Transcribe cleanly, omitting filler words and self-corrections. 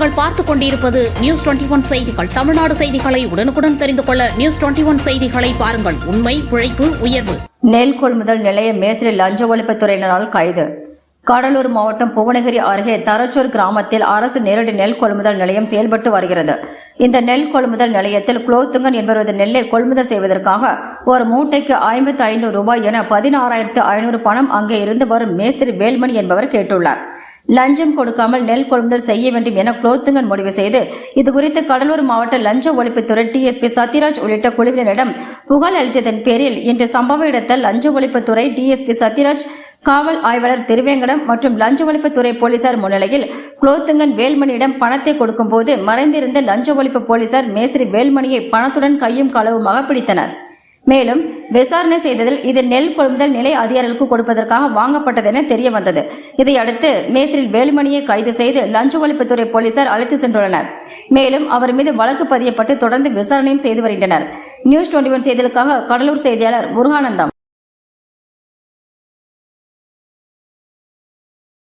நீங்கள் பார்த்துக் கொண்டிருப்பது நியூஸ் 21 செய்திகள். தமிழ்நாடு செய்திகளை உடனுக்குடன் தெரிந்து கொள்ள நியூஸ் 21 செய்திகளை பாருங்கள். உண்மை, உழைப்பு, உயர்வு. நெல் கொள்முதல் நிலைய மேஸ்திரி லஞ்ச ஒழிப்புத்துறையினரால் கைது. கடலூர் மாவட்டம் புவனகிரி அருகே தரச்சூர் கிராமத்தில் அரசு நேரடி நெல் கொள்முதல் நிலையம் செயல்பட்டு வருகிறது. இந்த நெல் கொள்முதல் நிலையத்தில் குலோத்துங்கன் என்பவரது நெல்லை கொள்முதல் செய்வதற்காக ஒரு மூட்டைக்கு 55 ரூபாய் என 16,500 பணம் அங்கே இருந்து வரும் மேஸ்திரி வேல்மணி என்பவர் கேட்டுள்ளார். லஞ்சம் கொடுக்காமல் நெல் கொள்முதல் செய்ய வேண்டும் என குலோத்துங்கன் முடிவு செய்து இதுகுறித்து கடலூர் மாவட்ட லஞ்ச ஒழிப்புத்துறை டிஎஸ்பி சத்யராஜ் உள்ளிட்ட குழுவினரிடம் புகார் அளித்ததன் பேரில் இன்று சம்பவ இடத்தில் லஞ்ச ஒழிப்புத்துறை டிஎஸ்பி சத்யராஜ், காவல் ஆய்வாளர் திருவேங்கடம் மற்றும் லஞ்ச ஒழிப்புத்துறை போலீசார் முன்னிலையில் குலோத்துங்கன் வேல்மணியிடம் பணத்தை கொடுக்கும் போது மறைந்திருந்த லஞ்ச ஒழிப்பு போலீசார் மேஸ்திரி வேல்மணியை பணத்துடன் கையும் களவுமாக பிடித்தனர். மேலும் விசாரணை செய்ததில் இது நெல் கொள்முதல் நிலை அதிகாரிகளுக்கு கொடுப்பதற்காக வாங்கப்பட்டது என தெரிய வந்தது. இதையடுத்து மேஸ்திரி வேலுமணியை கைது செய்து லஞ்ச ஒழிப்புத்துறை போலீசார் அழைத்து சென்றுள்ளனர். மேலும் அவர் மீது வழக்கு பதியப்பட்டு தொடர்ந்து விசாரணையும் செய்து வருகின்றனர். நியூஸ் 21 செய்திகளுக்காக கடலூர் செய்தியாளர் முருகானந்தம்.